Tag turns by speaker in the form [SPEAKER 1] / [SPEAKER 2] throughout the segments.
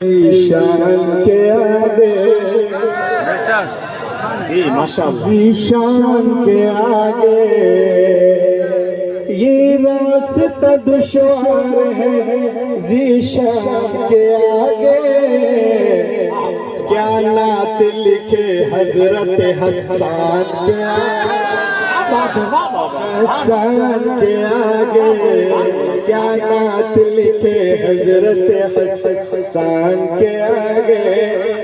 [SPEAKER 1] شان کے آگے جی ماشاءاللہ شان کے آگے یہ راستہ دشوار ہے ذیشان کے آگے کیا نعت لکھے حضرت حسان کے آگے حسان کے آگے کیا نعت لکھے حضرت حسان کے آگے.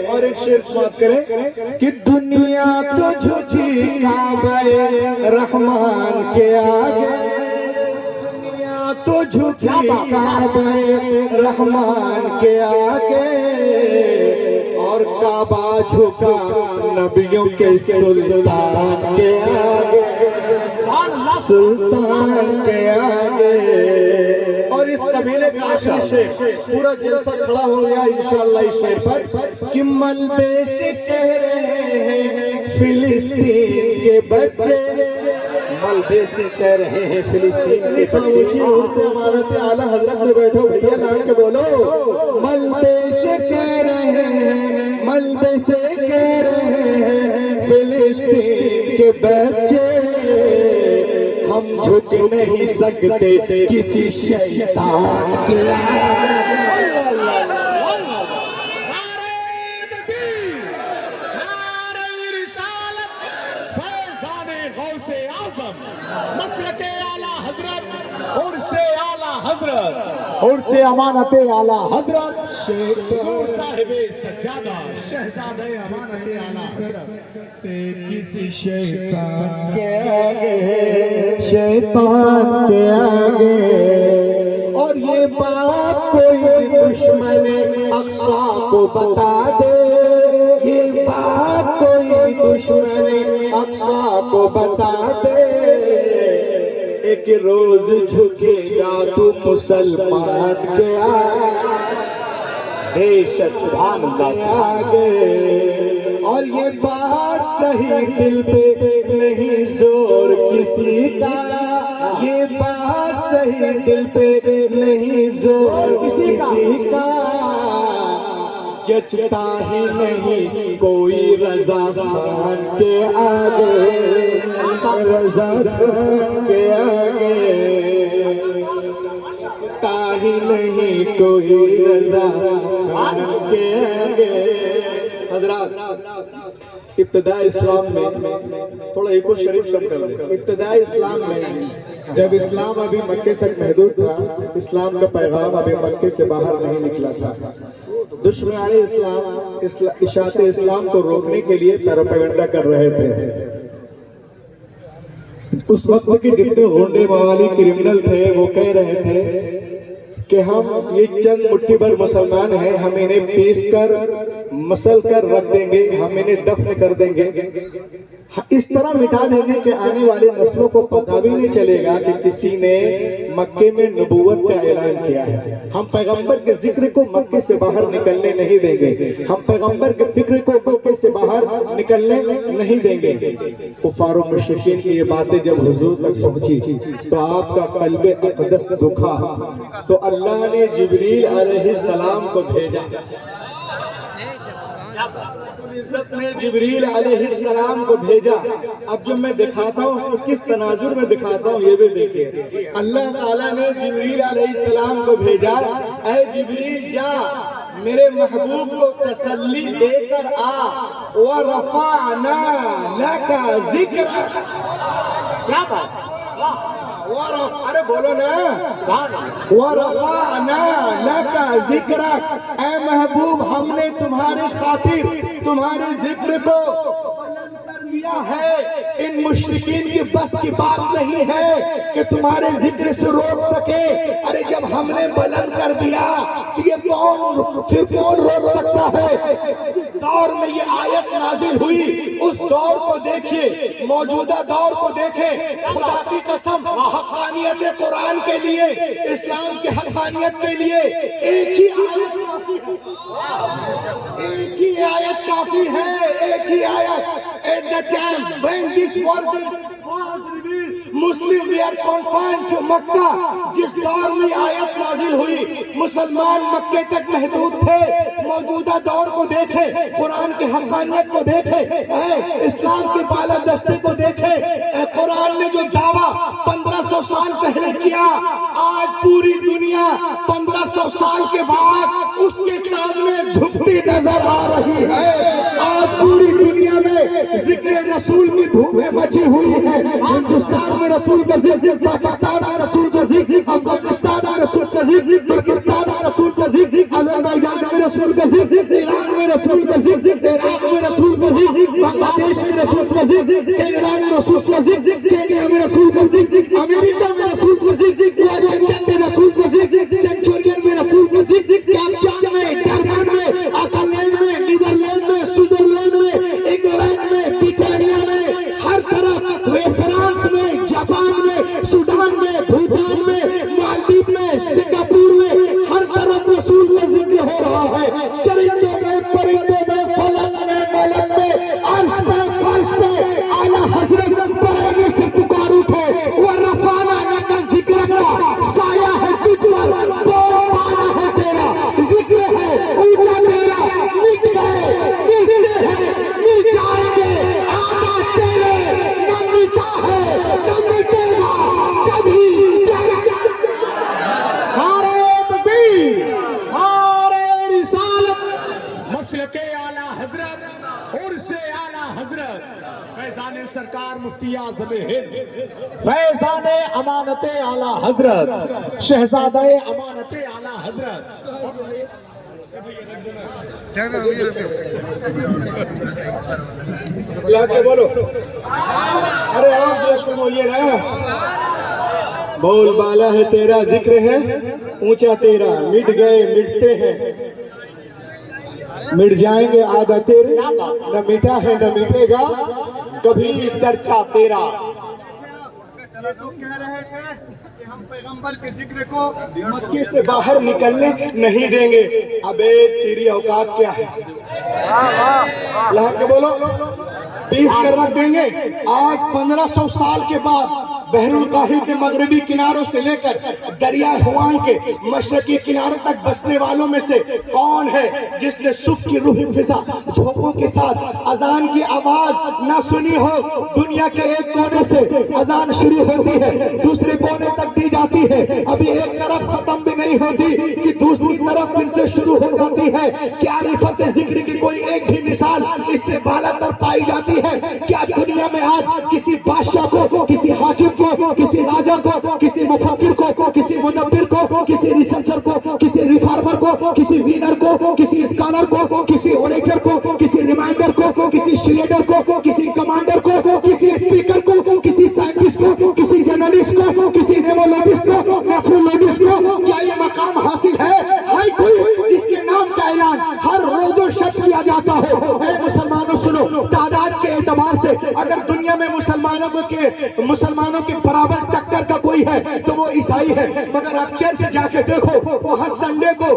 [SPEAKER 1] اور ایک شعر سماعت کریں کہ دنیا تو جھکی کعبہ رحمان کے آگے, دنیا تو جھکی کعبہ رحمان کے آگے, اور کعبہ جھکا نبیوں کے سلطان کے آگے, سلطان کے آگے. اور اس قبیلے کا آخری شعر پورا جلسہ کھڑا ہو گیا انشاءاللہ اس شعر پر کہ ملبے سے کہہ رہے ہیں فلسطین کے بچے,
[SPEAKER 2] ملبے سے کہہ رہے ہیں فلسطین کے بچے.
[SPEAKER 1] خاموشی ان سے امانت اعلیٰ حضرت میں بیٹھو بھیا لان کے بولو. ملبے سے کہہ رہے ہیں, ملبے سے کہہ رہے ہیں فلسطین کے بچے, ہم جھک نہیں سکتے کسی شیطان کے آگے.
[SPEAKER 2] اور سے امانت اعلیٰ حضرت حضور صاحب سجادہ شہزادہ امانت اعلیٰ حضرت
[SPEAKER 1] کسی شیطان کے آگے, شیطان کے آگے. اور یہ بات کوئی دشمن اقصی کو بتا دے, یہ بات کوئی دشمن اقصی کو بتا دے, ایک روز جھکے گا تو مسلمان کے آگے, بے شک سبحان اللہ آگے. اور یہ بات صحیح دل پہ نہیں زور کسی کا, یہ بات صحیح دل پہ نہیں زور کسی کا, جچتا ہی نہیں کوئی رضا خان کے آگے, رضا خان کے آگے, جچتا ہی نہیں کوئی رضا خان کے آگے. حضرات ابتدائی اسلام میں تھوڑا ایک اور شریف شب کر لیں. ابتدائی اسلام میں جب اسلام ابھی مکے تک محدود تھا, اسلام کا پیغام ابھی مکے سے باہر نہیں نکلا تھا, دشمنان اسلام اشاعت اسلام کو روکنے کے لیے پروپیگنڈا کر رہے تھے. اس وقت کے جتنے غنڈے موالی کرمنل تھے وہ کہہ رہے تھے کہ ہم یہ چند مٹھی بھر مسلمان ہیں, ہم انہیں پیس کر مسل کر رکھ دیں گے, ہم انہیں دفن کر دیں گے, اس طرح مٹا دیں گے کہ آنے والی نسلوں کو پتہ بھی نہیں چلے گا کہ کسی نے مکے میں نبوت کا اعلان کیا ہے. ہم پیغمبر کے ذکر کو مکے سے باہر نکلنے نہیں دیں گے, ہم پیغمبر کے فکر کو مکے سے باہر نکلنے نہیں دیں گے. کفار و مشرکین کی یہ باتیں جب حضور تک پہنچی تو آپ کا قلب اقدس دکھا, تو اللہ نے جبریل علیہ السلام کو بھیجا. عزت نے جبریل علیہ السلام کو بھیجا. اب جب میں دکھاتا ہوں تو کس تناظر میں دکھاتا ہوں یہ بھی دیکھیں. اللہ تعالیٰ نے جبریل علیہ السلام کو بھیجا, اے جبریل جا میرے محبوب کو تسلی دے کر آ, وَرَفَعْنَا لَكَ ذِكْرَكَ. کیا بات, ارے بولو نا, وَرَفَعْنَا لَكَ ذِكْرَكَ. اے محبوب ہم نے تمہاری خاطر تمہارے ذکر کو بلند کر دیا ہے. ان مشرکین کی بس کی بات نہیں ہے کہ تمہارے ذکر سے روک سکے. ارے جب ہم نے بلند کر دیا تو یہ کون روک سکتا ہے. جس دور میں یہ آیت نازل ہوئی اس دور کو دیکھیے, موجودہ دور کو دیکھیں. خدا کی قسم حقانیت قرآن کے لیے, اسلام کی حقانیت کے لیے ایک ہی آیت کافی ہے, ایک ہی آیت کافی ہے, ایک ہی آیت. At the time when this was Muslim where conference जो मक्का जिस दौर में आयत नाजिल हुई, मुसलमान मक्के तक महदूद थे। मौजूदा दौर को देखे, कुरान की हक़ानियत को देखे, इस्लाम की बालादस्ती को देखे। कुरान ने जो दावा 1500 साल पहले किया, आज पूरी दुनिया 1500 साल के बाद उसके सामने झुकती नजर आ रही है। आज पूरी दुनिया में जिक्र रसूल की धूमें मची हुई है। हिंदुस्तान में रसूल का जिक्र, पाकिस्तान में रसूल का जिक्र, अफगानिस्तान में रसूल का जिक्र, तुर्किस्तान में रसूल का जिक्र, अज़रबैजान में रसूल का जिक्र, ईरान में रसूल का जिक्र, इराक में रसूल का जिक्र, बांग्लादेश में रसूल का जिक्र, कनाडा में रसूल का जिक्र, केन्या में रसूल का जिक्र, अमेरिका में रसूल का जिक्र, वाशिंगटन में रसूल का जिक्र, सेंचुरियन में रसूल का जिक्र, कैप्टन में, डरबन में, आकलैंड में, नीदरलैंड में, स्विट्जरलैंड में, इंग्लैंड में, ब्रिटानिया में, हर तरफ, फ्रांस में, जापान में, सूडान में, भूटान में, मालदीव में, सिंगापुर में, हर तरफ रसूल का जिक्र हो रहा है। चरिंदों में, परिंदों में, फलक में, मलक में, अर्श पे, फर्श पे, आला हजरत बरेली से पुकार उठे, वो रफाना लका जिक्र का साया है तुझ पर, बोल पाना है तेरा, जिक्र है ऊंचा तेरा, मिट गए, मिटते हैं, मिट जाएंगे, आना तेरे, न मिटा है, न मिटेगा, कभी जाएगा।
[SPEAKER 2] नारे तकबीर, नारे रिसालत, मसलके आला हजरत और से आला हजरत फैजान सरकार मुफ्ती आज़म हिंद, फैजान अमानत आला हजरत, शहजादे अमानत आला हजरत।
[SPEAKER 1] बुला के बोलो, अरे आप जोश में बोलिए ना। बोल बाला है तेरा, जिक्र है ऊंचा तेरा, मिट गए, मिटते हैं, मिट जाएंगे आधा तेरे, न मिटा है न मिटेगा कभी चर्चा तेरा। ये तो कह रहे थे कि हम पैगंबर के जिक्र को मक्के से बाहर निकलने नहीं देंगे। अबे तेरी औकात क्या है? ला के बोलो, 20 कर रख देंगे। आज 1500 साल के बाद बहरुल काहिल के मगरबी किनारों से लेकर दरिया हुआन के मशरकी किनारों तक बसने वालों में से कौन है जिसने सुख की रूह फिजा झोंकों के साथ अजान की आवाज ना सुनी हो? दुनिया के एक कोने से अजान शुरू होती है, दूसरे कोने तक दी जाती है, अभी एक तरफ खत्म भी नहीं होती कि दूसरी तरफ फिर से शुरू हो जाती है। क्या रिफत जिक्र की कोई एक भी मिसाल इससे बालातर पाई जाती है? क्या दुनिया में आज किसी बादशाह को, किसी हाकिम को, किसी राजा को, किसी मुफक्किर को, किसी मुदब्बिर को, किसी रिसर्चर को, किसी रिफॉर्मर को, किसी वीनर को, किसी स्कॉलर को, किसी ओरेटर को, किसी रिमाइंडर को, किसी शील्डर को, किसी कमांडर को, किसी स्पीकर को, किसी साइंटिस्ट को, किसी जर्नलिस्ट को, किसी नेमोलॉजिस्ट को, नेफ्रोलॉजिस्ट को क्या ये मकाम हासिल है? कोई जिसके नाम का ऐलान हर रोज़ शब्द किया जाता हो? ऐ मुसलमानों सुनो, तादाद के एतबार से अगर दुनिया में मुसलमानों के बराबर टक्कर का कोई है तो वो ईसाई है। मगर आप चर्च जाके देखो, वहाँ संडे को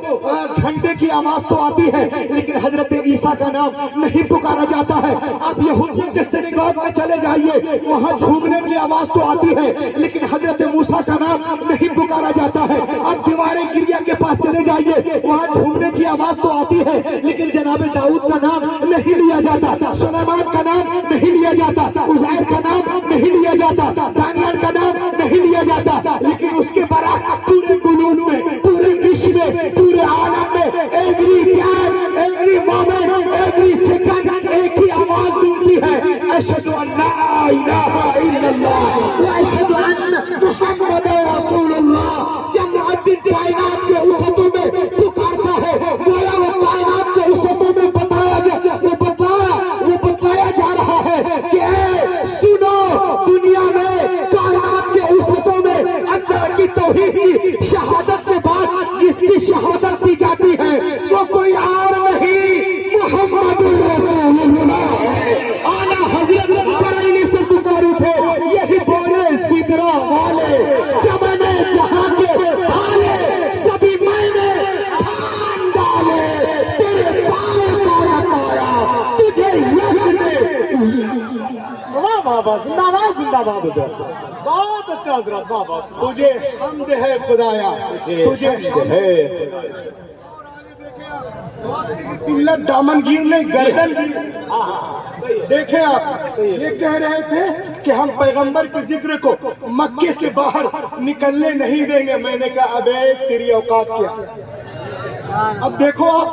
[SPEAKER 1] घंटे की आवाज तो आती है लेकिन हजरत ईसा का नाम नहीं पुकारा जाता है। आप यहूदियों के सिनेगॉग में चले जाइए, वहाँ झूमने की आवाज तो आती है लेकिन हजरत मूसा का नाम नहीं पुकारा जाता है। आप दीवारे गिरिया के पास चले जाइए, वहाँ झूमने की आवाज तो आती है लेकिन जनाब दाऊद का नाम नहीं लिया जाता, सुलेमान का नाम नहीं लिया जाता, उज़ैर का नाम नहीं लिया जाता, दानियल का नाम नहीं लिया जाता। लेकिन उसके बरस पूरे गुलून में, पूरे विश्व में, पूरे आलम में every time, every moment, every second एक ही आवाज गूंजती है, अशहदु अन्ना इलाहा इल्लल्लाह व अशहदु अन्ना मुहम्मदुर रसूलुल्लाह। जब मुअद्दिन कायनात के उफ़क़ों में पुकारता है, गोया वो कायनात के उफ़क़ों में बताया जा रहा है कि सुनो, दुनिया में कायनात के उफ़क़ों में अल्लाह की तौहीद की शहादत के बाद जिसकी शहादत दी जाती है वो कोई और नहीं, मुहम्मदुर रसूलुल्लाह है। आला हज़रत बरेली से पुकार उठे, यही बोले सिदरा वाले, जमाने जहां के भाले सभी मैंने छान डाले, तेरे पाँव को लगाया तुझे यज्ञ में। वाह वाह
[SPEAKER 2] वाह वाह, जिंदाबाद जिंदाबाद हजरत, बहुत अच्छा हजरत, वाह वाह,
[SPEAKER 1] तुझे हमद है खुदाया, तुझे हमद
[SPEAKER 2] है।
[SPEAKER 1] किल्लत दामनगीर ने गर्दन देखे आप, ये कह रहे थे कि हम पैगंबर के जिक्र को मक्के से बाहर निकलने नहीं देंगे। मैंने कहा अबे तेरी औकात क्या। अब देखो आप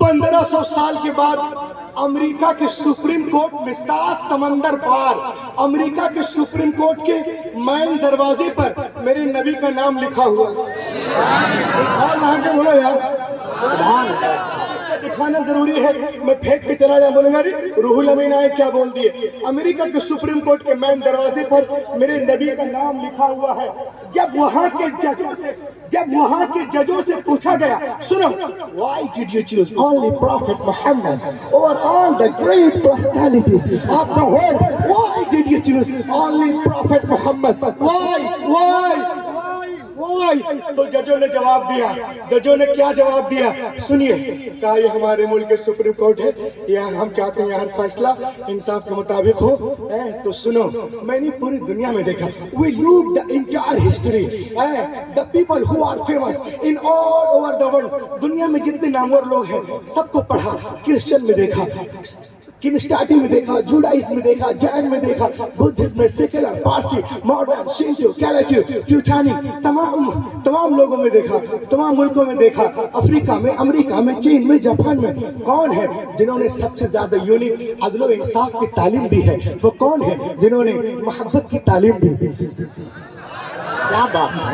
[SPEAKER 1] 1500 साल के बाद अमेरिका के सुप्रीम कोर्ट में 7 समंदर पार अमेरिका के सुप्रीम कोर्ट के मैन दरवाजे पर मेरे नबी का नाम लिखा हुआ। और ला के बोलो यार, इसका दिखाना जरूरी है। मैं फेंक के चला जाऊं, बोलूंगा रूहुल अमीन आए क्या बोल दिए। अमेरिका के सुप्रीम कोर्ट के मैन दरवाजे पर मेरे नबी का नाम लिखा हुआ है। जब वहां के जजों से पूछा गया, सुनो, why did you choose only Prophet Muhammad over all the great personalities of the world? Why did you choose only Prophet Muhammad? Why? तो जजों ने जवाब दिया। जजों ने क्या जवाब दिया सुनिए। कहा ये हमारे मुल्क के सुप्रीम कोर्ट है, यहाँ हम चाहते हैं हर फैसला इंसाफ के मुताबिक हो। तो सुनो, मैंने पूरी दुनिया में देखा, we look the entire history, the people who are famous in all over the world, दुनिया में जितने नामवर लोग हैं सबको पढ़ा। क्रिश्चियन में देखा, किनिस्टाटी में देखा, जुडाइज्म में देखा, जैन में देखा, बुद्धिज्म में, सेकुलर, पारसी, मॉडर्न, शिंटो, कैलेचू, ट्यूटानी, तमाम लोगों में देखा, तमाम मुल्कों में देखा। अफ्रीका में, अमेरिका में, चीन में, जापान में कौन है जिन्होंने सबसे ज्यादा यूनिक अदल व इंसाफ की तालीम दी है? वो कौन है जिन्होंने मोहब्बत की तालीम दी,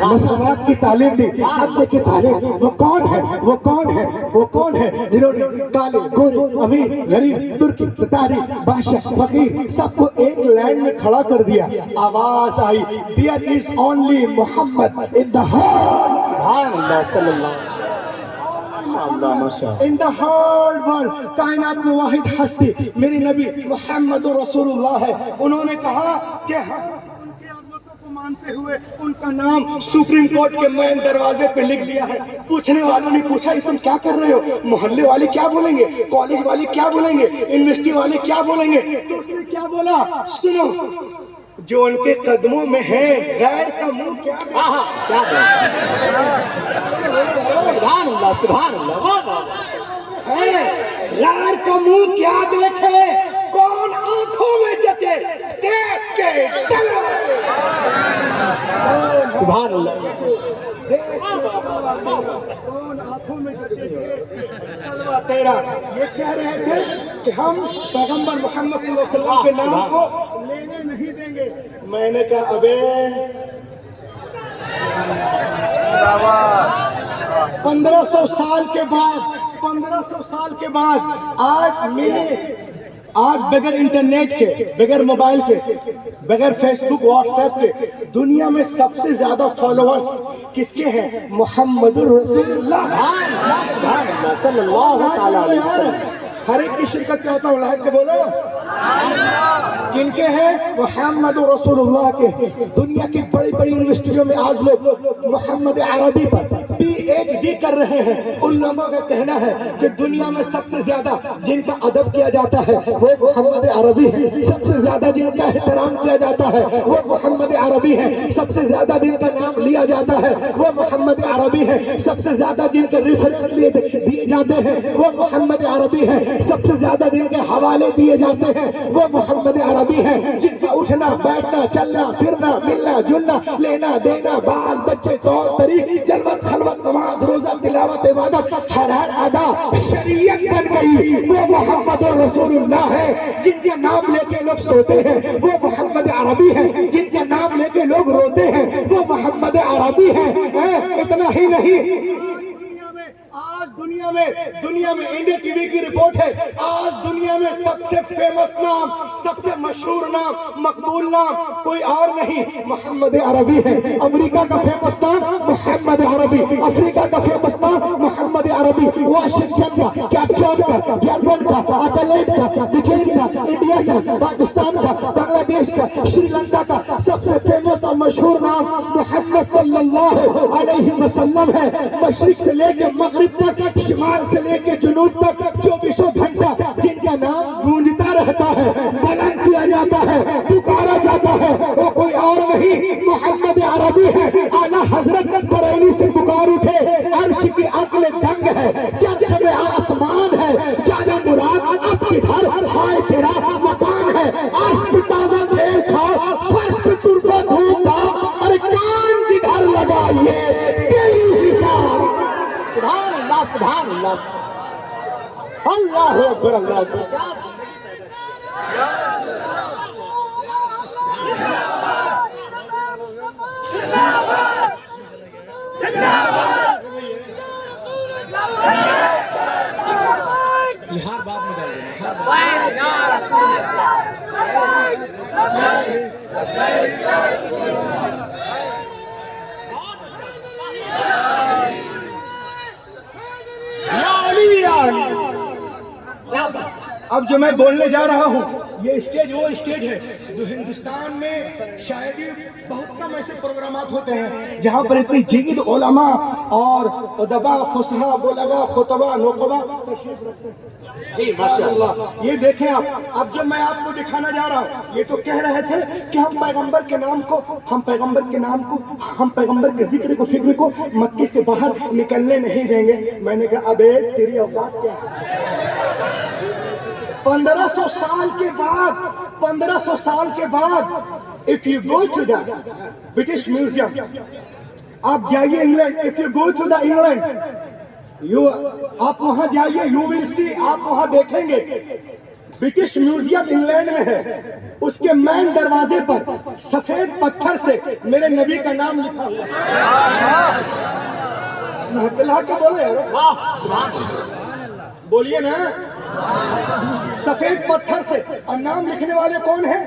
[SPEAKER 1] मसवाक की तालीम दी, अदल की तालीम? वो कौन है? वो कौन है? वो कौन है जिन्होंने काले, गोरे, अमीर, गरीब, तुर्की, तारी, बादशाह, फकीर सबको एक लाइन में खड़ा कर दिया। आवाज आई, there is only Mohammad in the heart. सुभान अल्लाह, सल्लल्लाहु इन द होल वर्ल्ड, कायनात में वाहिद हस्ती मेरी नबी मोहम्मद रसूलुल्लाह है। उन्होंने कहा कि उनकी अज़मतों को मानते हुए उनका नाम सुप्रीम कोर्ट के मैन दरवाजे पे लिख दिया है। पूछने वालों ने पूछा, ये तुम क्या कर रहे हो? मोहल्ले वाले क्या बोलेंगे? कॉलेज वाले क्या बोलेंगे? यूनिवर्सिटी वाले क्या बोलेंगे? तो उसने क्या बोला सुनो, जो उनके कदमों में है गैर का मुंह क्या सुभान अल्लाह, सुभान अल्लाह, वाह वाह। गैर का मुंह क्या देखे, कौन आंखों में जचे, देख के सुभान अल्लाह, कौन आंखों में जचे तलवा तेरा। ये कह रहे थे कि हम पैगंबर मोहम्मद सल्लल्लाहु अलैहि वसल्लम के नाम को लेने नहीं देंगे। मैंने कहा अबे 1500 साल के बाद, 1500 साल के बाद आज बगैर इंटरनेट के, बगैर मोबाइल के, बगैर फेसबुक व्हाट्सएप के दुनिया में सबसे ज्यादा फॉलोअर्स किसके हैं? मोहम्मद रसूलुल्लाह सल्लल्लाहु अलैहि वसल्लम। हर एक की शिरकत चाहता हूँ, लाइक के बोलो किनके हैं? मोहम्मद रसूलुल्लाह के। दुनिया की बड़ी बड़ी यूनिवर्सिटियों में आज लोग मोहम्मद अरबी पर PhD कर रहे हैं। उन लोगों का कहना है कि दुनिया में सबसे ज्यादा जिनका अदब किया जाता है वो मोहम्मद अरबी है, सबसे ज्यादा जिनका एहतराम किया जाता है वो मोहम्मद अरबी है, सबसे ज्यादा जिनका नाम लिया जाता है वो मोहम्मद अरबी है, सबसे ज्यादा जिनके रेफरेंस दिए जाते हैं वो मोहम्मद अरबी है, सबसे ज्यादा जिनके हवाले दिए जाते हैं वो मोहम्मद अरबी है, जिनका उठना, बैठना, चलना, फिरना, मिलना, जुलना, लेना, देना, बाल बच्चे, तौर तरीके, जलवत, खलवत, नमाज, रोजा, तिलावत, इबादत, हर अदा शरीयत बन गई वो मोहम्मद रसूलुल्लाह है। जिनके नाम लेके लोग सोते हैं वो मोहम्मद अरबी है, जिनके नाम लेके लोग रोते हैं वो मोहम्मद अरबी है। इतना ही नहीं, आज दुनिया में इंडिया टीवी की रिपोर्ट है, आज दुनिया में सबसे फेमस नाम, सबसे मशहूर नाम, मकबूल नाम कोई और नहीं, मोहम्मद अरबी है। अमेरिका का फेमस नाम मोहम्मद अरबी, अफ्रीका का फेमस नाम मोहम्मद अरबी, वाशिंगटन का, कैप्टन का, जर्मन का, अकलेट का, ब्रिटेन का, इंडिया का, पाकिस्तान का, बांग्लादेश का, श्रीलंका का सबसे फेमस और मशहूर नाम मोहम्मद सल्लल्लाहु अलैहि वसल्लम है। मशरिक से लेकर मगरिब तक, शिमाल से लेकर जुनूब तक 24 घंटा जिनका नाम गूंजता रहता है, बुलंद किया जाता है, पुकार
[SPEAKER 2] है जाने मुराद अब किधर हाय तेरा मकान है आज भी ताजा छेड़ छाड़ फर्श पे तुरफा धूप धाम अरे कान जिधर लगाइए तेरी ही बात सुभान अल्लाह अल्लाह अकबर अल्लाह अकबर क्या
[SPEAKER 1] बिहार बाद में डाल देना अब जो मैं बोलने जा रहा हूँ ये स्टेज वो स्टेज है जो हिंदुस्तान में शायद ही बहुत कम ऐसे प्रोग्रामात होते हैं जहाँ पर इतनी जीद उलमा और उदबा फुसहा बुलगा खुतबा नोकबा तशरीफ रखते हैं। जी माशाअल्लाह। ये देखें आप, अब जब मैं आपको दिखाना जा रहा हूँ ये तो कह रहे थे कि हम पैगंबर के जिक्र को फिक्र को मक्के से बाहर निकलने नहीं देंगे। मैंने कहा अबे तेरी औकात क्या है? 1500 साल के बाद if you go to the British museum, आप जाइए England, if you go to the England you आप वहां जाइए, यू विल सी, आप वहां देखेंगे ब्रिटिश म्यूजियम इंग्लैंड में है, उसके मेन दरवाजे पर सफेद पत्थर से मेरे नबी का नाम लिखा हुआ के बोले बोलिए ना, सफेद पत्थर से। और नाम लिखने वाले कौन है?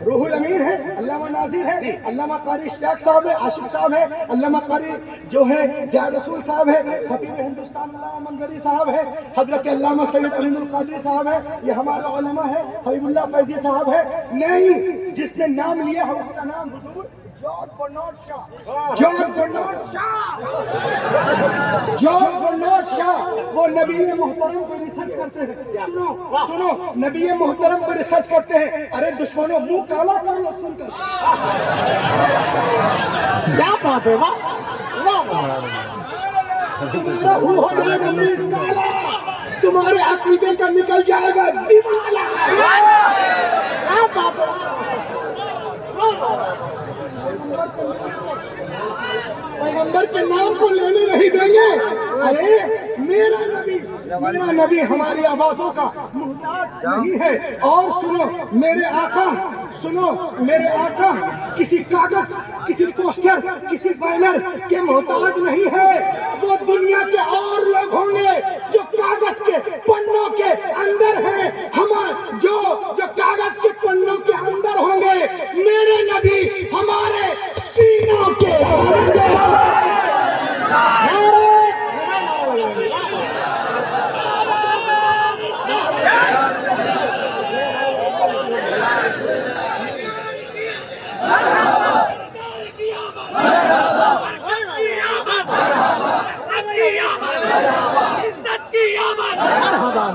[SPEAKER 1] रूहुल अमीर है, अल्लामा नाजिर है, अल्लामा कारी इश्तियाक साहब है, आशिक साहब है, अल्लामा कारी जो है ज़ियाद रसूल साहब है, खतीब हिंदुस्तान अल्लामा मंजरी साहब है, हजरत अल्लामा सैयद अमीनुल कादरी साहब है, ये हमारे उलमा है, हबीबुल्लाह फैजी साहब है। नहीं, जिसने नाम लिया है उसका नाम हुजूर जॉर्ज बर्नार्ड शाह। वो नबी मोहतरम पे रिसर्च करते हैं। सुनो नबी मोहतरम पे रिसर्च करते हैं। अरे दुश्मनों मुंह काला कर लो सुनकर। क्या बात है? वाह हो जाएगा काला, तुम्हारे अकीदे का निकल जाएगा दिमाग। क्या बात है? पैगंबर के नाम को लेने नहीं देंगे। अरे मेरा नबी हमारी आवाजों का मुहताज नहीं है। और सुनो मेरे आका किसी कागज, किसी पोस्टर, किसी बैनर के मुहताज नहीं है। वो दुनिया के और लोग होंगे जो कागज के पन्नों के अंदर हैं। जो कागज के पन्नों के अंदर होंगे, मेरे नबी हमारे सीनों के अंदर।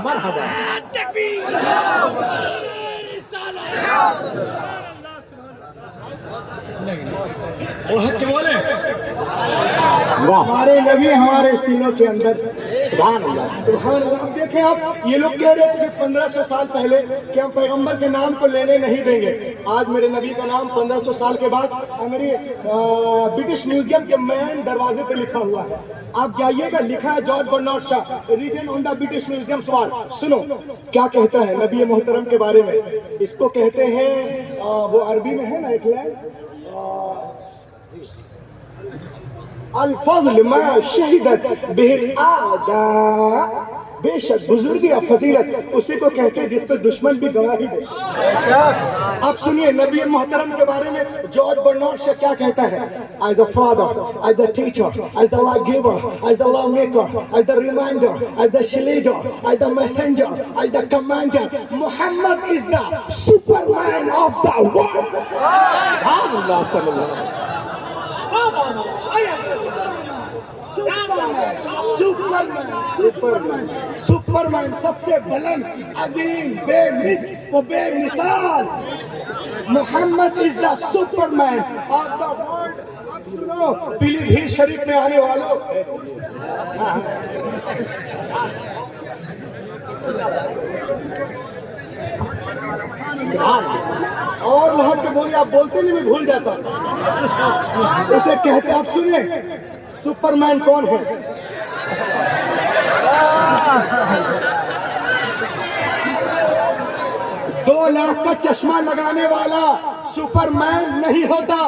[SPEAKER 1] मरहबा बोले हमारे नबी हमारे सीनों के अंदर। सुभान अल्लाह। देखें आप, ये लोग कह रहे थे कि 1500 साल पहले कि हम पैगंबर के नाम को लेने नहीं देंगे। आज मेरे नबी का नाम 1500 साल के बाद हमारे ब्रिटिश म्यूजियम के मेन दरवाजे पे लिखा हुआ है। आप जाइएगा, लिखा है George Bernard Shaw, written on the British museum wall. सुनो क्या कहता है नबी मोहतरम के बारे में। इसको कहते हैं वो अरबी में है ना एक लाइन, अल-फज़्ल मा शहिदत बिहिल आदा, बेशक बुजुर्गी और फजीलत उसी को कहते हैं जिस पर दुश्मन भी गवाही दे। अब सुनिए नबी मोहतरम के बारे में जॉर्ज बर्नार्ड शाह क्या कहता है। As a father, as the teacher, as the life giver, as the law maker, as the reminder, as the leader, as the messenger, as the commander, Muhammad is the Superman of the world. Allah sallallahu superman सबसे बुलंद, अजीम, बेमिसाल। Muhammad is the superman of the world. अब सुनो पीलीभीत शरीफ में आने वालों, اور لہر کے بولیے، آپ بولتے نہیں، میں بھول جاتا اسے کہتے، آپ سنیں سپرمین کون ہے؟ 2 لاکھ کا چشمہ لگانے والا سپرمین نہیں ہوتا،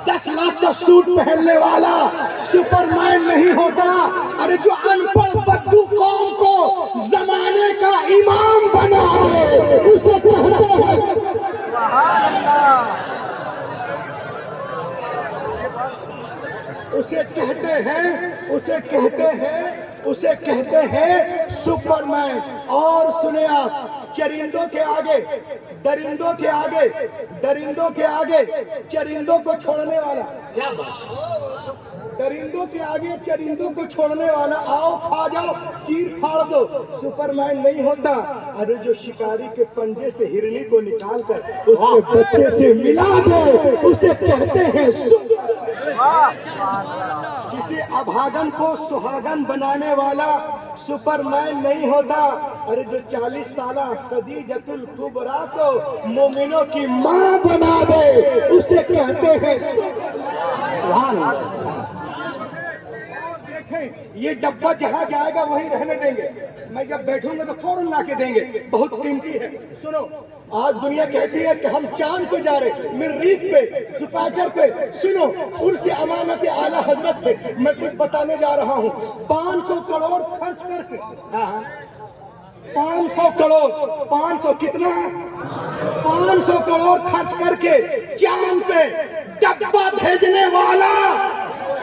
[SPEAKER 1] 10 لاکھ کا سوٹ پہننے والا سپرمین نہیں ہوتا۔ ارے جو ان پڑھ بدو قوم کو زمانے کا امام بنا دے اسے کہتے ہیں، اسے کہتے ہیں سپرمین۔ اور سنیں آپ، چرندوں کے آگے درندوں کے آگے چرندوں کو چھوڑنے والا، کیا بات، درندوں کے آگے چرندوں کو چھوڑنے والا، آؤ کھا جاؤ چیر پھاڑ دو، سپرمین نہیں ہوتا۔ ارے جو شکاری کے پنجے سے ہرنی کو نکال کر اس کے بچے سے ملا دے اسے کہتے ہیں کسی ابھاگن کو سہاگن بنانے والا سپرمین نہیں ہوتا۔ ارے جو 40 سالہ خدیجۃ الکبریٰ کو مومنوں کی ماں بنا دے اسے کہتے ہیں سبحان اللہ۔ یہ ڈبہ جہاں جائے گا وہیں رہنے دیں گے، میں جب بیٹھوں گا تو فوراً لا کے دیں گے، بہت قیمتی ہے۔ سنو، آج دنیا کہتی ہے کہ ہم چاند پہ جا رہے، مریخ پہ، سپاچر پہ۔ سنو، ان سے امانت اعلیٰ حضرت سے میں کچھ بتانے جا رہا ہوں۔ 500 کروڑ خرچ کر کے، 500 کروڑ، 500 کتنا ہے؟ 500 کروڑ خرچ کر کے چاند پہ ڈبہ بھیجنے والا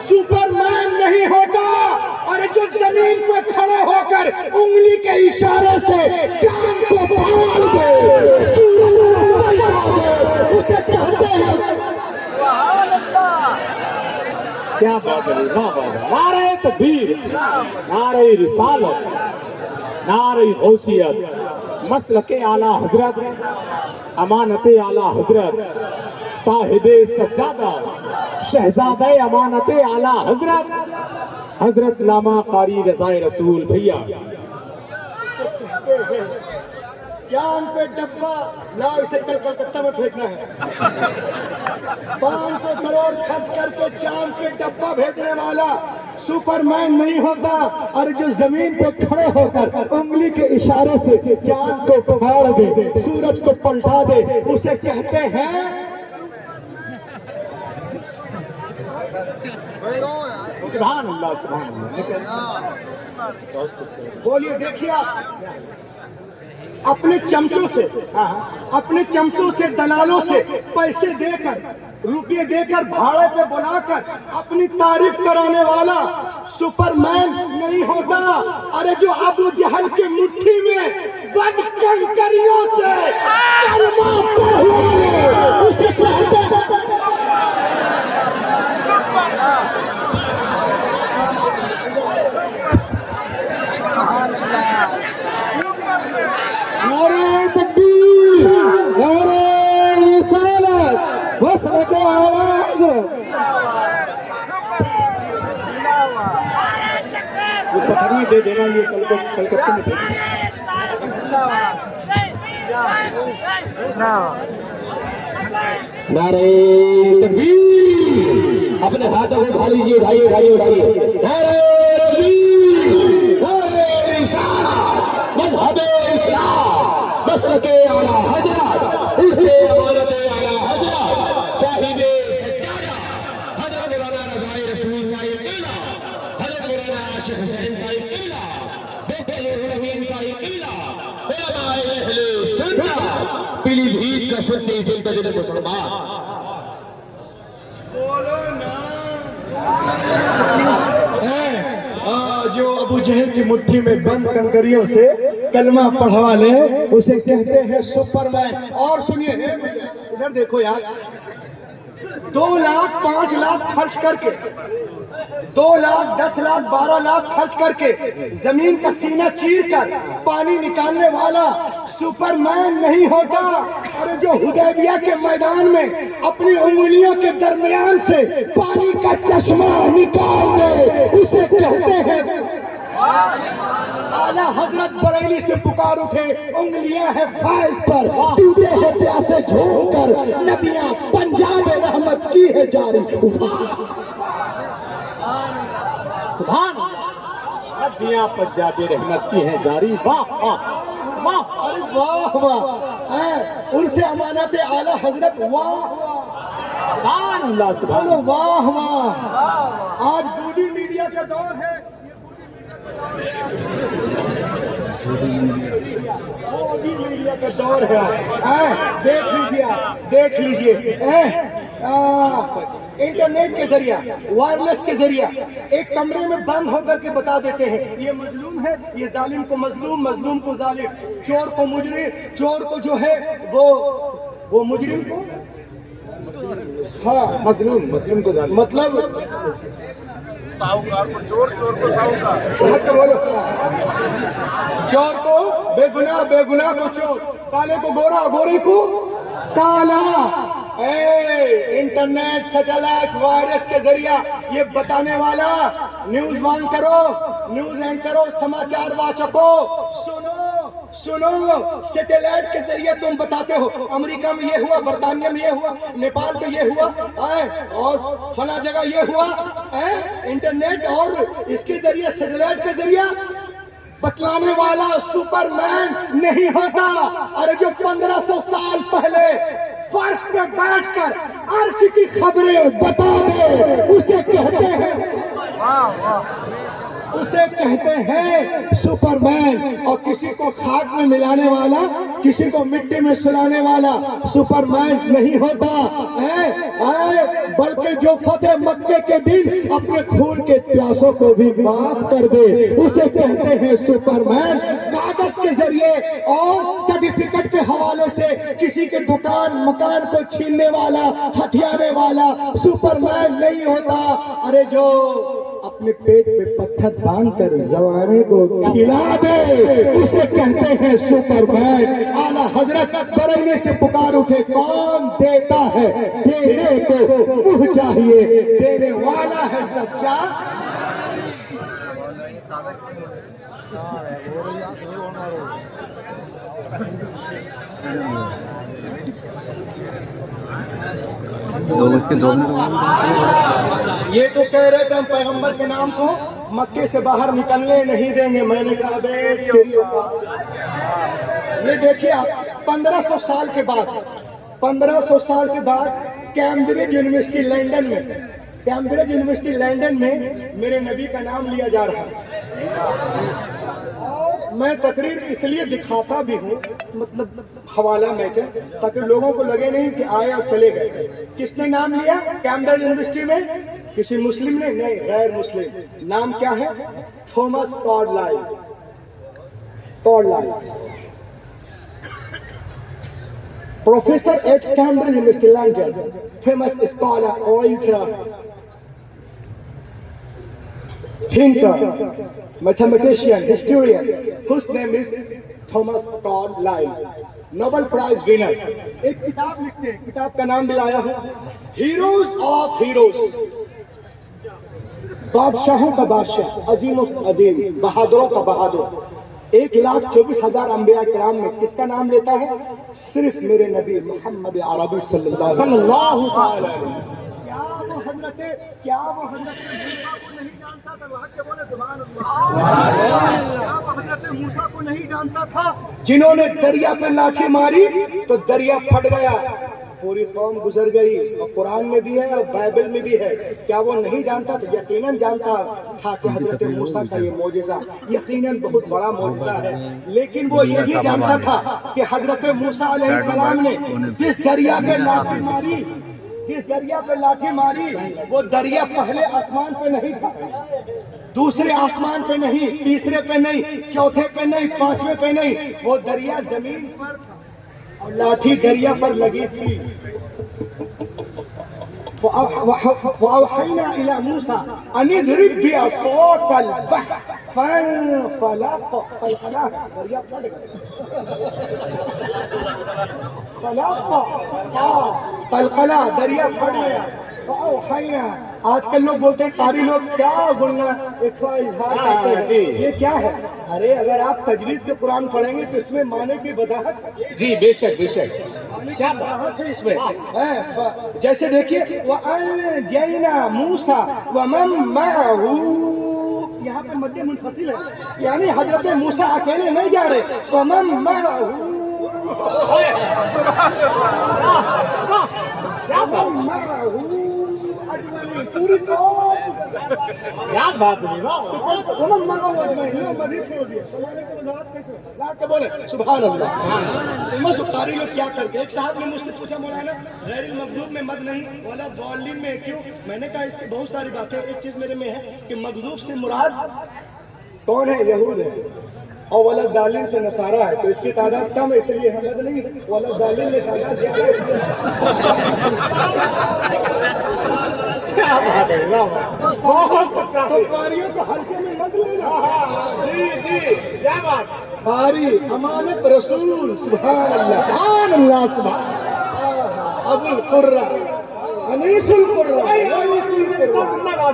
[SPEAKER 1] سپرمین نہیں ہوتا۔ اور جو زمین پہ کھڑے ہو کر انگلی کے اشارے سے چاند کو پھاڑ دے، سورج کو پلٹا دے، اسے کہتے ہیں کیا بات ہے، نعرہ تکبیر، نعرہ رسالت، نعرہ غوثیت، مسلک اعلیٰ حضرت، امانت اعلیٰ حضرت، صاحب سجادہ، شہزادہ امانت اعلیٰ حضرت، حضرت علامہ قاری رضا رسول بھیا۔ چاند پہ ڈبہ لاؤ، اسے کل کلکتہ میں پھینکنا ہے۔ 500 کروڑ خرچ کر کے چاند پہ ڈبہ بھیجنے والا سپرمین نہیں ہوتا۔ اور جو زمین پہ کھڑے ہو کر انگلی کے اشارے سے چاند کو پھاڑ دے، سورج کو پلٹا دے، اسے کہتے ہیں سبحان اللہ، سبحان اللہ۔ بہت کچھ ہے، بولیے، دیکھیے آپ اپنے چمچوں سے دلالوں سے پیسے دے کر، روپے دے کر، بھاڑے پہ بلا کر اپنی تعریف کرانے والا سپرمین نہیں ہوتا۔ ارے جو ابو جہل کی مٹھی میں بد کنکریوں سے کلمہ پڑھے اسے کہتے ہیں نعرہ تکبیر، نعرہ رسالت، مسلک اعلیٰ حضرت۔ یہ پتھری دے دینا، یہ کلکتہ میں دے نعرہ تکبیر، اپنے ہاتھوں کو اٹھا لیجیے، اٹھائیے۔ نعرہ تکبیر، نعرہ رسالت، مذہب اسلام، مسلک اعلیٰ حضرت، اسے امانت اعلیٰ حضرت، صاحب سجادہ، حضرت مولانا رضا رسول صاحب قبلہ، حضرت مولانا عاشق حسین صاحب قبلہ، ڈاکٹر روحین صاحب قبلہ، علماء اہل سنت، پیلی بھیت کا سنی زندگی مسلمان۔ جو ابو جہل کی مٹھی میں بند کنکریوں سے کلمہ پڑھوا لے اسے کہتے ہیں سپرمین۔ اور سنیے، ادھر دیکھو یار، 2 لاکھ 5 لاکھ خرچ کر کے، 2 لاکھ 10 لاکھ 12 لاکھ خرچ کر کے زمین کا سینہ چیر کر پانی نکالنے والا سپرمین نہیں ہوتا۔ اور جو حدیبیہ کے میدان میں اپنی انگلیوں کے درمیان سے پانی کا چشمہ نکال دے اسے کہتے ہیں
[SPEAKER 2] आला हजरत बरेली से पुकार उठे, उंगलियां हैं फैज पर, टूटे हैं प्यासे झूम कर, नदियां पंजाब रहमत की है जारी।
[SPEAKER 1] सुभान अल्लाह, नदियां पंजाबी रहमत की है जारी। वाह वाह वाह,
[SPEAKER 2] अरे वाह वाह, उनसे अमानत आला हजरत, वाह
[SPEAKER 1] सुभान अल्लाह, सुभान
[SPEAKER 2] बोलो वाह वाह। आज गोदी मीडिया का दौर है,
[SPEAKER 1] मोदी मीडिया का दौर है।
[SPEAKER 2] देख लीजिए इंटरनेट के जरिया, वायरलेस के जरिया एक कमरे में बंद होकर के बता देते हैं ये मजलूम है, ये जालिम को मजलूम, मजलूम को जालिम, चोर को मुजरिम, चोर को जो है वो मुजरिम को, हाँ
[SPEAKER 1] मजलूम, मजलूम को जालिम,
[SPEAKER 2] मतलब
[SPEAKER 3] साहूकार को चोर, चोर को साहूकार।
[SPEAKER 2] बोलो, चोर को बेगुनाह, बेगुनाह को चोर, काले को गोरा, गोरे को काला। इंटरनेट, सैटेलाइट, वायरस के जरिया ये बताने वाला न्यूज न्यूज एंकरों, समाचार वाचकों, सुनो, सैटेलाइट के जरिए तुम बताते हो अमेरिका में ये हुआ, बर्तानिया में ये हुआ, नेपाल में ये हुआ, और फला जगह ये हुआ। इंटरनेट और इसके जरिए, सैटेलाइट के जरिए बतलाने वाला सुपरमैन नहीं होता। अरे जो 1500 साल पहले फर्श पे बैठकर अर्श की खबरें बता दे, उसे कहते हैं सुपरमैन। और किसी को खाक में मिलाने वाला, किसी को मिट्टी में सुलाने वाला सुपरमैन नहीं होता है, बल्कि जो फतेह मक्के के दिन अपने खून के प्यासों को भी माफ कर दे, उसे कहते हैं सुपरमैन। कागज के जरिए और सर्टिफिकेट के हवाले से किसी के दुकान मकान को छीनने वाला, हथियाने वाला सुपरमैन नहीं होता। अरे जो अपने पेट पे पत्थर बांधकर जवाने को खिला दे, उसे कहते हैं सुपरमैन। आला हजरत बरेली से पुकार उठे, कौन देता है देने को मुंह चाहिए, देने वाला है सच्चा। ये तो कह रहे थे हम पैगंबर के नाम को मक्के से बाहर निकलने नहीं देंगे। मैंने कहा बे तेरी औकात। ये देखिए आप 1500 साल के बाद, 1500 साल के बाद कैम्ब्रिज यूनिवर्सिटी लंदन में, कैम्ब्रिज यूनिवर्सिटी लंदन में मेरे नबी का नाम लिया जा रहा है। मैं तकरीर इसलिए दिखाता भी हूँ, मतलब हवाला मैटर, ताकि लोगों को लगे नहीं कि आए और चले गए। किसने नाम लिया कैम्ब्रिज यूनिवर्सिटी में? किसी मुस्लिम ने नहीं, गैर मुस्लिम। नाम क्या है? Thomas Carlyle. Professor at Cambridge university London, famous scholar, auditor, thinker, mathematician, historian, whose name is Thomas Carlyle, Nobel Prize winner। एक किताब लिखते हैं, किताब का नाम भी लाया हूँ, हीरोज ऑफ हीरोज, बादशाहों का बादशाह, अजीमों का अजीम, बहादुरों का बहादुर। 1,24,000 अंबिया किराम में किसका नाम लेता है? सिर्फ मेरे नबी मोहम्मद अरबी सल्लल्लाहु अलैहि वसल्लम। क्या वो हजरत मूसा को नहीं जानता था? लाख के बोले सुभान अल्लाह। क्या वो हजरत मूसा को नहीं जानता था? जिन्होंने दरिया पे लाठी मारी तो दरिया फट गया, पूरी कौम गुजर गई। और कुरान में भी है और बाइबल में भी है। क्या वो नहीं जानता था? यकीनन जानता था कि हजरत मूसा का ये मौजिज़ा यकीनन बहुत बड़ा मौजिज़ा है। लेकिन वो ये भी जानता था कि हजरत मूसा अलैहिस्सलाम ने जिस दरिया पे लाठी मारी, जिस दरिया पे लाठी मारी, वो दरिया पहले आसमान पे नहीं था, दूसरे आसमान पे नहीं, तीसरे पे नहीं, चौथे पे नहीं, पांचवें पे नहीं, वो दरिया जमीन पर था और लाठी दरिया पर लगी थी। وأوحينا إلى موسى أن اضرب بعصاك البحر فانفلق قلقلا دریا پھٹ گیا۔ فأوحينا
[SPEAKER 1] آج کل لوگ بولتے ہیں قاری لوگ کیا بولنا اقفا اظہار کرتے ہیں، یہ کیا ہے؟ ارے اگر آپ تجوید سے قرآن پڑھیں گے تو اس میں معنی کی وضاحت ہے،
[SPEAKER 2] جی بے شک بے شک.
[SPEAKER 1] کیا وضاحت ہے اس میں. جیسے دیکھیے وَأَنْجَيْنَا مُوسَى وَمَن مَّعَهُ، یہاں پہ مد منفصل ہے، یعنی حضرت موسیٰ اکیلے نہیں جا رہے، وَمَن مَّعَهُ پوری
[SPEAKER 2] کیا بات ہے.
[SPEAKER 1] سبحان اللہ. قاری لوگ کیا کرتے؟ ایک صاحب نے مجھ سے پوچھا مولانا غیر المغضوب میں مد نہیں ولا ضالین میں کیوں؟ میں نے کہا اس کی بہت ساری باتیں. ایک چیز میرے میں ہے کہ مغضوب سے مراد کون ہے؟ یہود ہے، اور ولا ضالین سے نصارہ ہے، تو اس کی تعداد کم ہے اس لیے مد نہیں ہے. ولا ضالین میں تعداد زیادہ ہے اس لیے.
[SPEAKER 2] کیا بات ہے.
[SPEAKER 1] بہت اچھا. تو قاریوں کو ہلکے میں مت لینا.
[SPEAKER 2] جی جی کیا بات.
[SPEAKER 1] قاری امانت رسول. سبحان اللہ
[SPEAKER 2] سبحان اللہ سبحان.
[SPEAKER 1] ابو القرہ، انیس القرہ،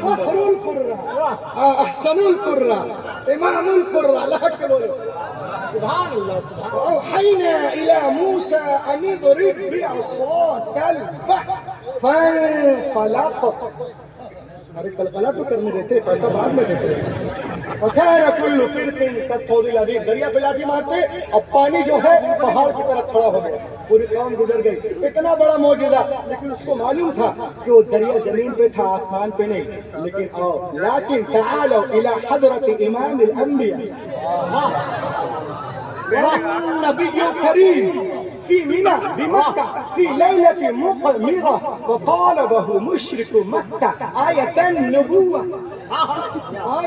[SPEAKER 1] فخر القرہ، احسن القرہ، امام القرہ. اللہ کے بولو
[SPEAKER 2] سبحان اللہ سبحان.
[SPEAKER 1] اوحینا الی موسیٰ ان اضرب بعصاک البحر فانفلق. ارے قلقلہ تو کرنے دیتے، پیسہ بعد میں دیتے. وَكَانَ كُلُّ فِرْقٍ كَالطَّوْدِ الْعَظِيمِ. دریا پہ لاٹھی مارتے اب پانی جو ہے پہاڑ کی طرف کھڑا ہو گیا، پوری قوم گزر گئی. اتنا بڑا معجزہ، لیکن اس کو معلوم تھا کہ وہ دریا زمین پہ تھا، آسمان پہ نہیں. لیکن لیکن تعالوا الى حضرت امام الانبیاء والنبی کریم في منى بمكة في ليلة مقمرة وطالبه مشرك مكة آية النبوة.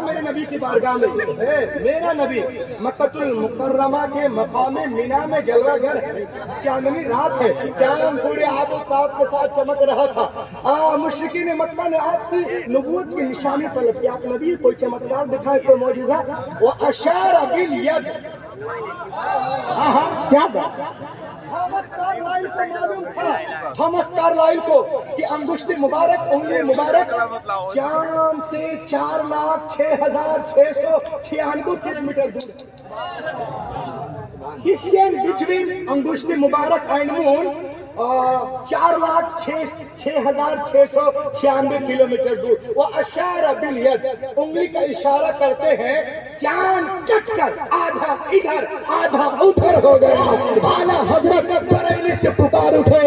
[SPEAKER 1] میرے نبی کی بارگاہ میں میرا نبی مکۃ المکرمہ کے مقام منی میں جلوہ گر ہے، چاندنی رات ہے، چاند پورے آب و تاب کے ساتھ چمک رہا تھا. مشرکین مکہ نے آپ سے نبوت کی نشانی طلب کی، آپ نبی کوئی چمکدار دکھائے، کوئی معجزہ. واشار بالید.
[SPEAKER 2] کیا بات.
[SPEAKER 1] تھامس کارلائل کو معلوم تھا، تھامس کارلائل کو، کہ انگشت مبارک، انگلی مبارک چاند سے 4,06,696 کلومیٹر دور. ڈسٹینس بٹوین انگشت مبارک اینڈ مون 4,06,696 کلومیٹر دور. وہ اشارہ بالید، انگلی کا اشارہ کرتے ہیں، چاند کٹ کر آدھا ادھر آدھا ادھر ہو گیا.
[SPEAKER 2] اعلیٰ حضرت بریلی سے پکار اٹھے،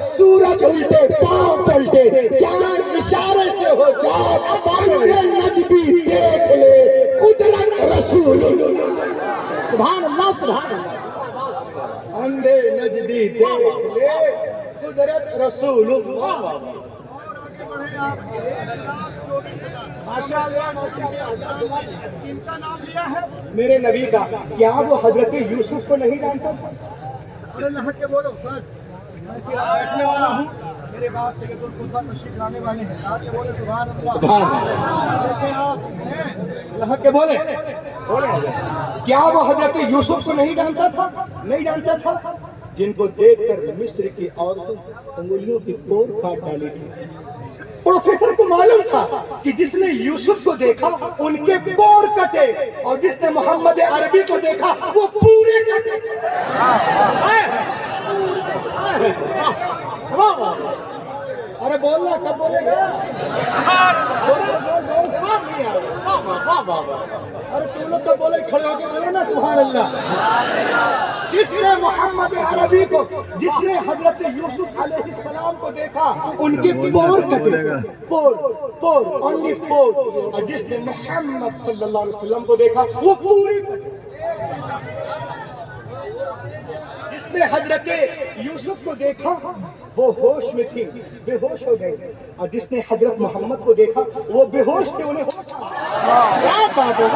[SPEAKER 2] سورج الٹے پاؤں پلٹے، چاند اشارے سے ہو جائے، اندھے نجدی دیکھ لے قدرت رسول. سبحان اللہ سبحان اللہ.
[SPEAKER 1] اندھے نجدی دیکھ لے قدرت رسول اللہ. ان کا نام لیا ہے میرے نبی کا. کیا وہ حضرت یوسف کو نہیں جانتا تھا؟ اللہ کے بولو بس. میں بیٹھنے والا ہوں، میرے بعد سید الخلفاء تشریف لانے والے ہیں. آپ کے بولے سبحان اللہ.
[SPEAKER 2] سبحان اللہ.
[SPEAKER 1] دیکھیں آپ اللہ کے بولے. کیا وہ حضرت یوسف کو نہیں جانتا تھا؟ نہیں جانتا تھا، جن کو دیکھ کر مصر کی عورتوں انگلیوں کی پور کاٹ ڈالی تھی. پروفیسر کو معلوم تھا کہ جس نے یوسف کو دیکھا ان کے پور کٹے، اور جس نے محمد عربی کو دیکھا وہ پورے کٹے. ارے بولنا کب بولے گا؟ ارے تم لوگ کب بولے؟ کھڑے ہو کے بولے نا سبحان اللہ. جس نے محمد عربی کو، جس نے حضرت یوسف علیہ السلام کو دیکھا ان کے پور کٹے، پور اونلی پور. اور جس نے محمد صلی اللہ علیہ وسلم کو دیکھا وہ پوری. جس نے حضرت یوسف کو دیکھا وہ ہوش میں تھی، بے ہوش ہو گئی، اور جس نے حضرت محمد کو دیکھا وہ بے ہوش تھے، انہیں ہوش. کیا بات ہے.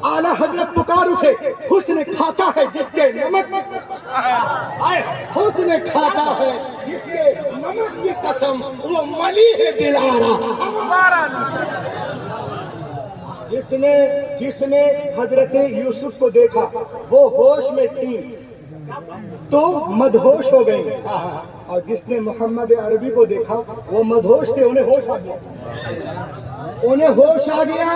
[SPEAKER 1] اعلیٰ حضرت پکار اٹھے، حسن کھاتا ہے جس کے نمک، حسن کھاتا ہے جس کے نمک کی قسم وہ ملیح دلارا. جس نے حضرت یوسف کو دیکھا وہ ہوش میں تھی، تو مدہوش ہو گئے، اور جس نے محمد عربی کو دیکھا وہ مدہوش تھے، انہیں ہوش آ گیا، انہیں ہوش آ گیا۔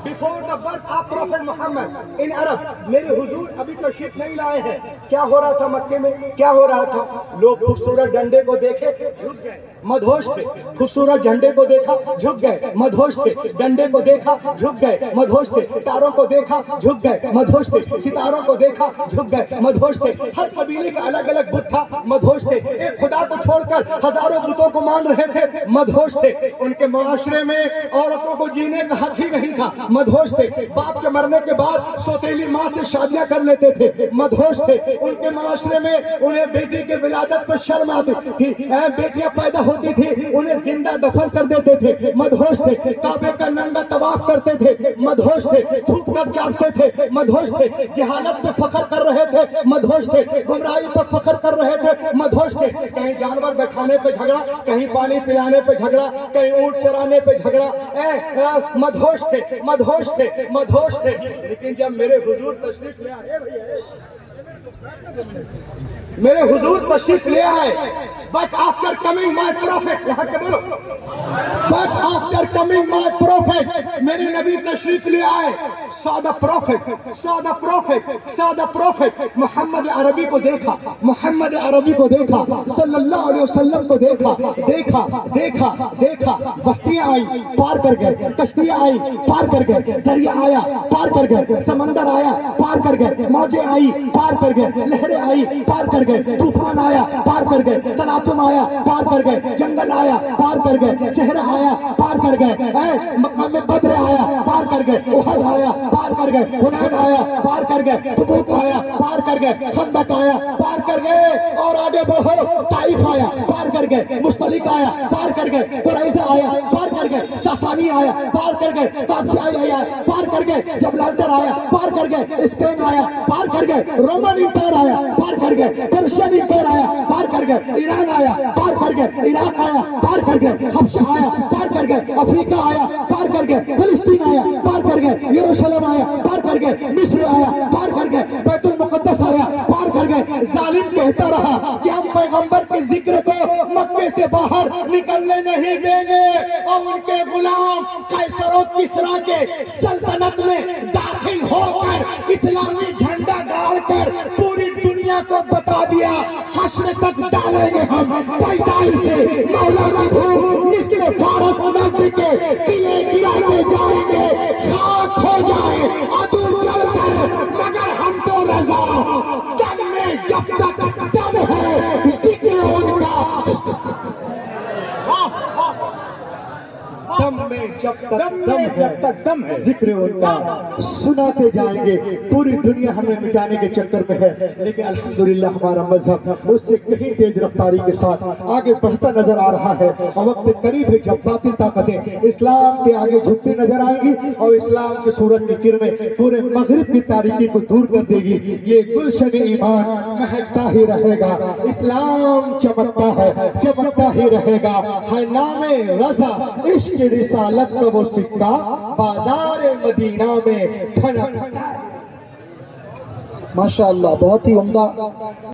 [SPEAKER 1] Before the birth of Prophet Muhammad in Arab، میرے حضور ابھی تشریف نہیں لائے ہیں، کیا ہو رہا تھا مکے میں؟ کیا ہو رہا تھا؟ لوگ خوبصورت ڈنڈے کو دیکھے جھک گئے، مدہوش تھے، خوبصورت جھنڈے کو دیکھا جھک گئے، مدہوش تھے، ڈنڈے کو دیکھا جھک گئے، مدہوش تھے، تاروں کو دیکھا جھک گئے، مدہوش تھے، ستاروں کو دیکھا جھک گئے، مدہوش تھے، ہر قبیلے کا الگ الگ بت تھا، مدہوش تھے، ایک خدا کو چھوڑ کر ہزاروں بتوں کو مان رہے تھے، مدہوش تھے، ان کے معاشرے میں عورتوں کو جینے کا حق ہی نہیں تھا، مدہوش تھے، باپ کے مرنے کے بعد سوتیلی ماں سے شادیاں کر لیتے تھے، مدہوش تھے، ان کے معاشرے میں انہیں بیٹی کے ولادت پر شرم آتی تھی، بیٹیاں پیدا ہوتی تھی انہیں زندہ دفن کر دیتے تھے، مدہوش تھے، کعبے کا ننگا طواف کرتے تھے، مدہوش تھے، تھوک کر چاٹتے تھے، مدہوش تھے، جہالت پہ فخر کر رہے تھے، مدہوش تھے، گمراہی پر فخر کر رہے تھے، مدہوش تھے، کہیں جانور بٹھانے پہ جھگڑا، کہیں پانی پلانے پہ جھگڑا، کہیں اونٹ چرانے پہ جھگڑا، مدہوش تھے، مدہوش تھے، مدہوش تھے، لیکن جب میرے حضور تشریف لے آئے، میرے حضور تشریف لے آئے، but after coming my prophet، یہاں کے بولو، but after coming my prophet، میرے نبی تشریف لے آئے، saw the prophet، saw the prophet، saw the prophet، محمد عربی کو دیکھا، محمد عربی کو دیکھا، صلی اللہ علیہ وسلم کو دیکھا، دیکھا دیکھا دیکھا، بستیاں آئی پار کر گئے، کشتیاں آئی پار کر گئے، دریا آیا پار کر گئے، سمندر آیا پار کر گئے، موجیں آئی پار کر گئے، لہریں آئی پار کر گئے، طوفان آیا پار کر گئے، تلاطم آیا پار کر گئے، جنگل آیا پار کر گئے، صحرا آیا پار کر گئے، مقام بدر آیا پار کر گئے، احد آیا پار کر گئے، حنین آیا پار کر گئے، تبوک آیا پار کر گئے، خندق آیا پار کر گئے، اور آگے بڑھو، طائف آیا پار کر گئے، مستلق آیا پار کر گئے، قریظہ آیا پار کر گئے، ساسانی آیا پار کر گئے، قادسیہ آیا پار کر گئے، جبلالتر آیا پار کر گئے، اسپین آیا پار کر گئے، رومن امپائر آیا پار کر گئے، پرشین امپائر آیا پار کر گئے، ایران آیا پار کر گئے، عراق آیا پار کر گئے، حبشہ آیا پار کر گئے، افریقہ آیا پار کر گئے، فلسطین آیا پار کر گئے، یروشلم آیا پار کر گئے، مصر آیا پار کر گئے، بیت المقدس آیا پار کر گئے۔ ظالم کہتا رہا کہ ہم پیغمبر کے ذکر کو مکے سے باہر نکلنے نہیں دیں گے، اور ان کے غلام قیصر و کسریٰ کے سلطنت میں داخل ہو کر اسلامی جھنڈا ڈال کر پوری دنیا کو بتا دیا، حشر تک ڈالیں گے ہم پیدائش سے مولا کی دھوم مثل فارس نزدیک قلعے گراتے جائیں گے، خاک ہو جائے عدو جل کر، مگر ہم تو رضا، دم میں جب تک دم ہے ذکر ان کا، دم میں جب تک دم ہے ذکر ان کا، سناتے جائیں گے، پوری دنیا ہمیں مٹانے کے چکر میں ہے، لیکن الحمدللہ ہمارا مذہب اس سے کہیں تیز رفتاری کے ساتھ آگے بڑھتا نظر آ رہا ہے، اور وقت قریب ہے جب باطل طاقتیں اسلام کے آگے جھکتی نظر آئیں گی، اور اسلام کی سورج کی کرنیں پورے مغرب کی تاریکی کو دور کر دے گی، یہ گلشن ایمان مہکتا ہی رہے گا، اسلام چمکتا ہے، چمکتا ہی رہے گا، ہے نام رضا عشق رسالت کا وہ سکہ بازار مدینہ میں ٹھنک۔
[SPEAKER 2] ماشاءاللہ، بہت ہی عمدہ